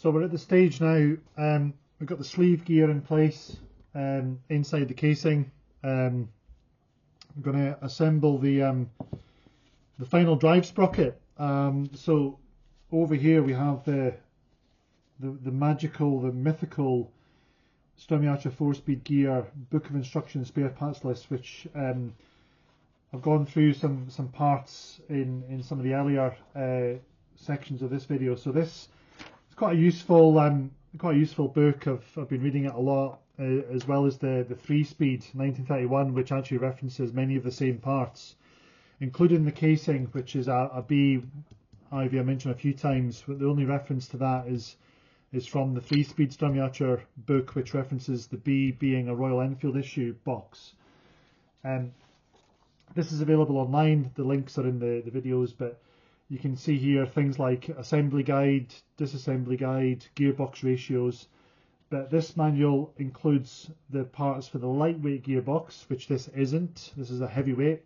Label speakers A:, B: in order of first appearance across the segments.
A: So we're at the stage now, we've got the sleeve gear in place inside the casing. I'm going to assemble the final drive sprocket. So over here we have the magical, the mythical Sturmey 4-speed gear book of instructions spare parts list, which I've gone through some parts in some of the earlier sections of this video. So this is quite a useful book. I've been reading it a lot, as well as the 3-speed 1931, which actually references many of the same parts, including the casing, which is a B IV I mentioned a few times, but the only reference to that is from the 3-speed Sturmey book, which references the B being a Royal Enfield issue box. This is available online, the links are in the videos, but you can see here things like assembly guide, disassembly guide, gearbox ratios. But this manual includes the parts for the lightweight gearbox, which this isn't. This is a heavyweight.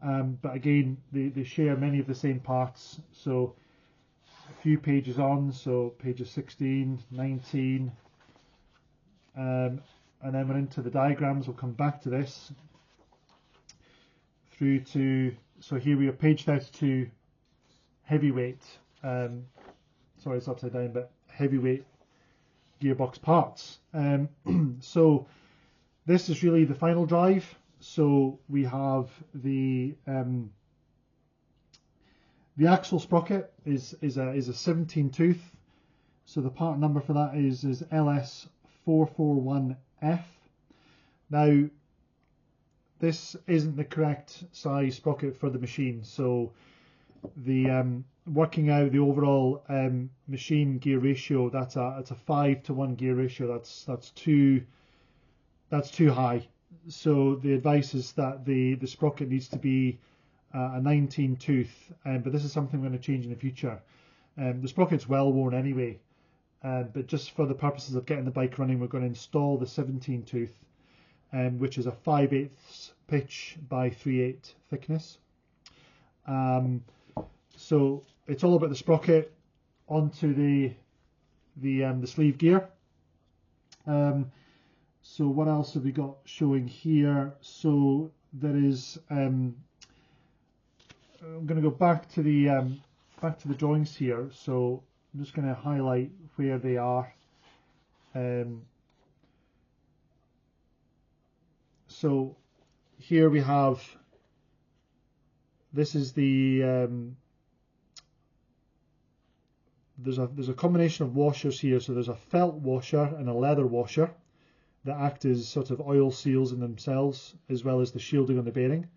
A: But again, they share many of the same parts. So a few pages on, so pages 16, 19, and then we're into the diagrams. We'll come back to this. Through to, so here we are, page 32, heavyweight. Sorry, it's upside down, but heavyweight gearbox parts. So this is really the final drive. So we have the axle sprocket is a 17 tooth. So the part number for that is LS441F. Now this isn't the correct size sprocket for the machine. So the working out the overall machine gear ratio, it's a 5-to-1 gear ratio. That's too high. So the advice is that the sprocket needs to be a 19 tooth, but this is something we're going to change in the future. The sprocket's well worn anyway, but just for the purposes of getting the bike running, we're going to install the 17 tooth, which is a 5/8 pitch by 3/8 thickness. So it's all about the sprocket onto the sleeve gear. So what else have we got showing here? So there is I'm going to go back to the drawings here. So I'm just going to highlight where they are. So here we have, this is the there's a combination of washers here. So there's a felt washer and a leather washer that act as sort of oil seals in themselves, as well as the shielding on the bearing.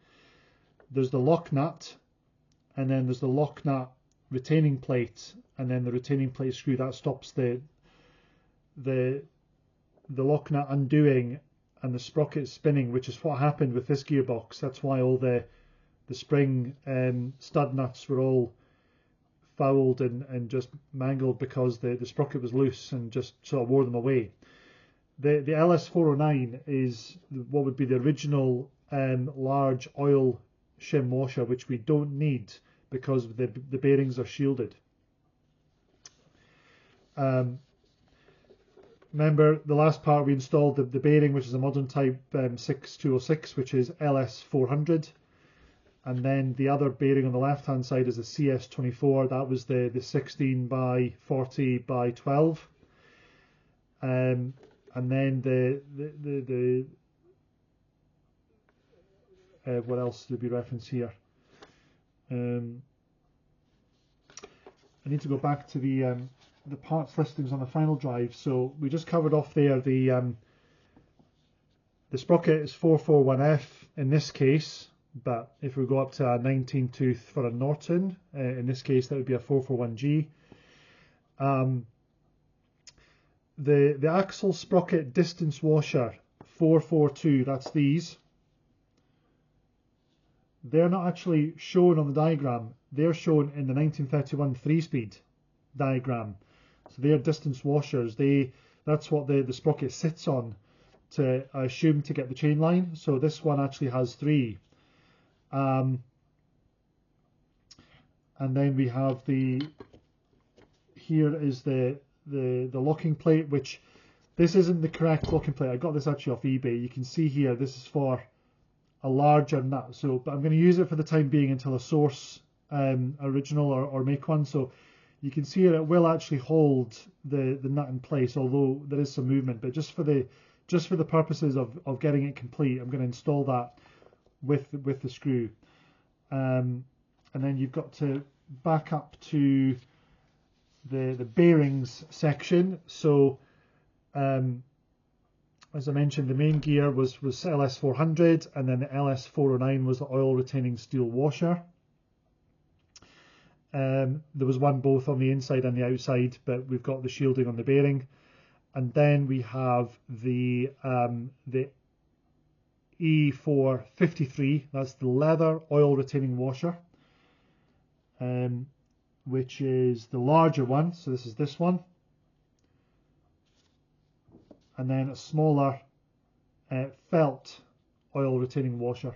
A: There's the lock nut, and then there's the lock nut retaining plate, and then the retaining plate screw that stops the lock nut undoing and the sprocket spinning, which is what happened with this gearbox. That's why all the spring stud nuts were all fouled and just mangled, because the sprocket was loose and just sort of wore them away. The LS409 is what would be the original large oil shim washer, which we don't need because the bearings are shielded. Remember the last part we installed the bearing, which is a modern type 6206, which is LS400, and then the other bearing on the left hand side is a CS24. That was the 16 by 40 by 12. And then what else did we reference here? I need to go back to the parts listings on the final drive. So we just covered off there the sprocket is 441F in this case, but if we go up to a 19 tooth for a Norton, in this case that would be a 441G. The axle sprocket distance washer 442, that's these. They're not actually shown on the diagram. They're shown in the 1931 3-speed diagram. So they're distance washers. That's what the sprocket sits on, to I assume to get the chain line. So this one actually has 3. And then we have here is the the locking plate, which this isn't the correct locking plate. I got this actually off eBay. You can see here this is for a larger nut. So, but I'm going to use it for the time being until I source original or make one. So you can see it will actually hold the nut in place, although there is some movement. But just for the purposes of getting it complete, I'm going to install that with the screw. And then you've got to back up to the bearings section. So as I mentioned, the main gear was LS400, and then the LS409 was the oil retaining steel washer. There was one both on the inside and the outside, but we've got the shielding on the bearing. And then we have the E453, that's the leather oil retaining washer, which is the larger one. So this is this one. And then a smaller felt oil retaining washer.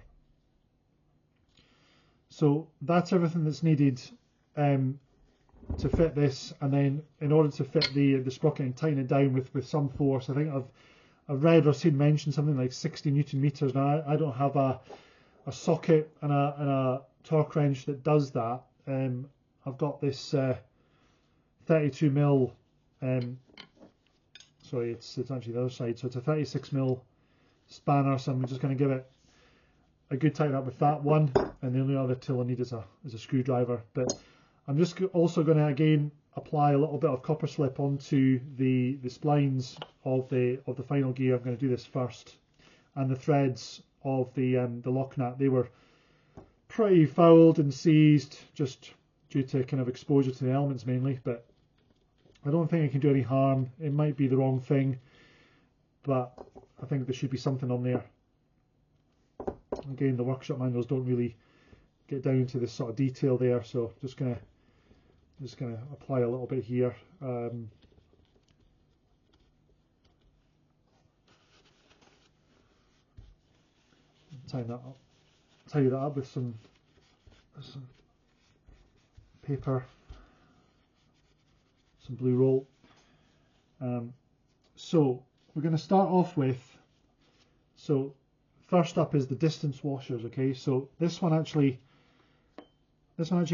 A: So that's everything that's needed to fit this. And then in order to fit the sprocket and tighten it down with some force, I think I've read or seen mentioned something like 60 Newton meters. Now I don't have a socket and a torque wrench that does that. I've got this 32 mil. Sorry, it's actually the other side. So it's a 36 mil spanner. So I'm just going to give it a good tighten up with that one. And the only other tool I need is a screwdriver. But I'm just also going to again apply a little bit of copper slip onto the splines of the final gear. I'm going to do this first, and the threads of the lock nut, they were pretty fouled and seized just due to kind of exposure to the elements mainly, but I don't think it can do any harm. It might be the wrong thing, but I think there should be something on there. Again, the workshop manuals don't really get down to this sort of detail there, so just gonna apply a little bit here. Tie that up with some paper, some blue roll. So we're going to start off with, so first up is the distance washers. Okay, so this one actually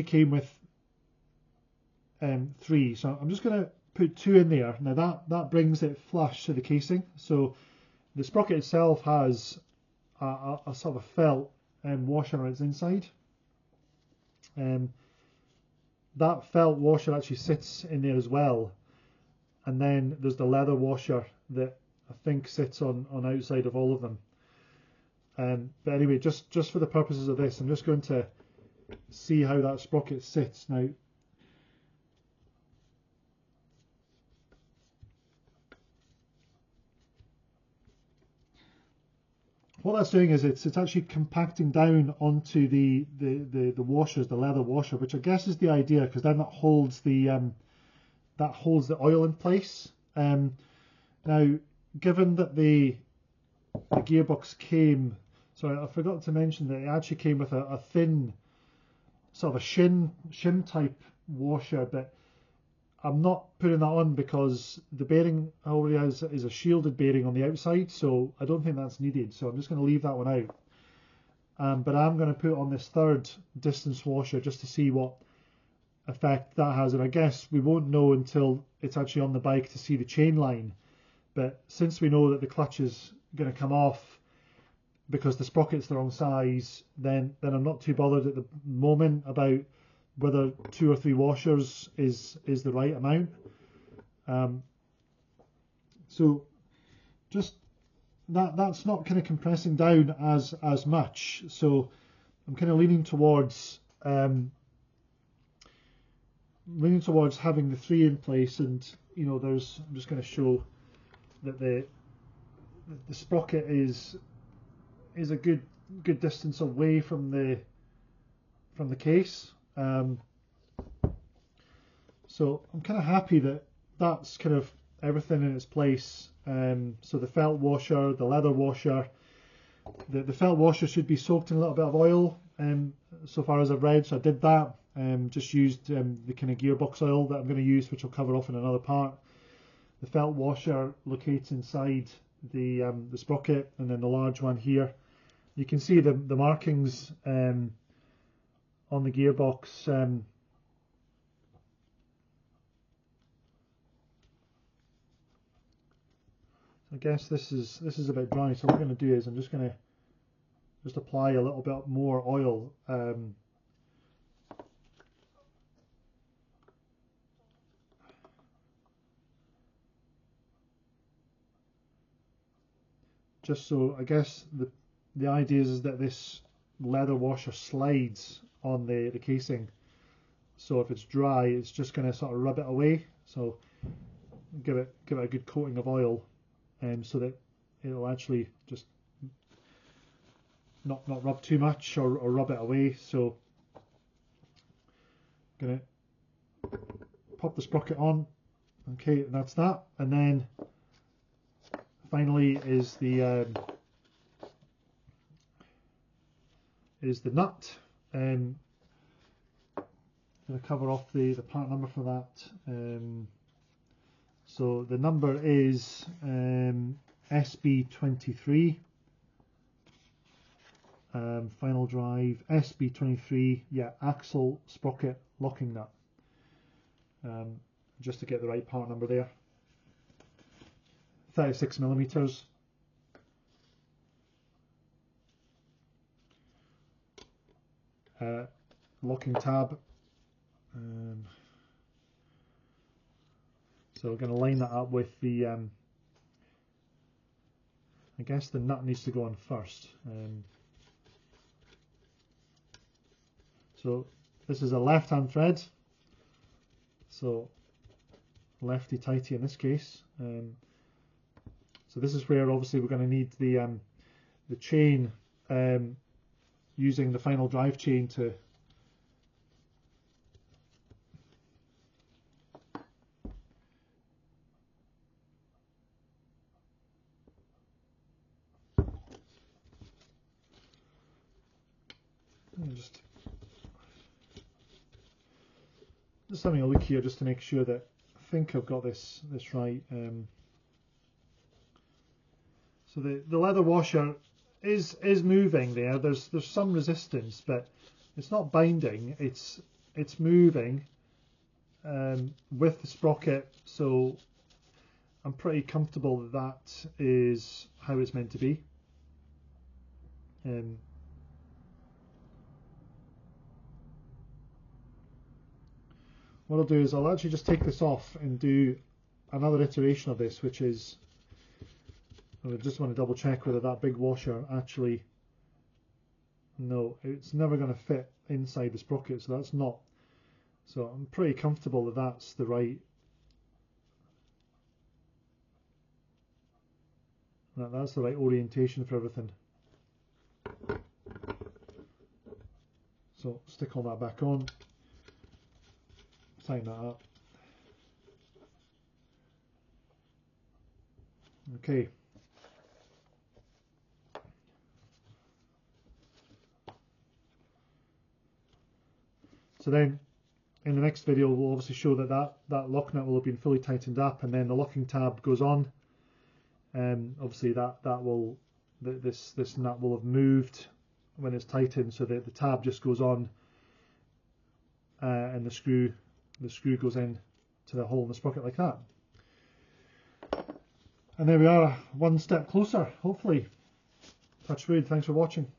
A: came with 3, so I'm just going to put 2 in there. Now that brings it flush to the casing. So the sprocket itself has a sort of a felt washer on its inside. That felt washer actually sits in there as well, and then there's the leather washer that I think sits on outside of all of them. But anyway, just for the purposes of this, I'm just going to see how that sprocket sits now. What that's doing is it's actually compacting down onto the washers, the leather washer, which I guess is the idea, because then that holds the oil in place. Now, given that the gearbox came, sorry, I forgot to mention that it actually came with a thin sort of a shim type washer, but I'm not putting that on because the bearing already is a shielded bearing on the outside, so I don't think that's needed. So I'm just going to leave that one out. But I'm going to put on this third distance washer just to see what effect that has. And I guess we won't know until it's actually on the bike to see the chain line. But since we know that the clutch is going to come off because the sprocket's the wrong size, then I'm not too bothered at the moment about whether 2 or 3 washers is the right amount. So just that's not kind of compressing down as much. So I'm kind of leaning towards having the 3 in place, and I'm just going to show that the sprocket is a good distance away from the case. So I'm kind of happy that that's kind of everything in its place. So the felt washer, the leather washer, the felt washer should be soaked in a little bit of oil, so far as I've read, so I did that. Just used the kind of gearbox oil that I'm going to use, which I'll cover off in another part. the felt washer locates inside the sprocket, and then the large one here. You can see the markings on the gearbox. I guess this is a bit dry, so what I'm going to do is I'm just going to apply a little bit more oil. Just so, I guess the idea is that this leather washer slides on the casing, so if it's dry it's just going to sort of rub it away. So give it a good coating of oil, so that it'll actually just not rub too much or rub it away. So I'm going to pop the sprocket on. Okay, that's that, and then finally is the nut. I'm going to cover off the part number for that. So the number is SB23. Final drive SB23. Yeah, axle sprocket locking nut. Just to get the right part number there. 36 millimeters. Locking tab. So we're going to line that up with the, I guess the nut needs to go on first. So this is a left hand thread, so lefty tighty in this case. So this is where obviously we're going to need the chain, using the final drive chain to just having a look here just to make sure that I think I've got this right. So the leather washer is moving there. There's some resistance, but it's not binding. It's moving with the sprocket. So I'm pretty comfortable that that is how it's meant to be. What I'll do is I'll actually just take this off and do another iteration of this, which is, I just want to double check whether that big washer actually, no, it's never going to fit inside the sprocket, so that's not, so I'm pretty comfortable that that's the right, that's the right orientation for everything. So stick all that back on. Tighten that up. Okay. So then in the next video we'll obviously show that that lock nut will have been fully tightened up, and then the locking tab goes on. Obviously this nut will have moved when it's tightened, so that the tab just goes on, and the screw goes in to the hole in the sprocket like that. And there we are, one step closer, hopefully. Touch wood. Thanks for watching.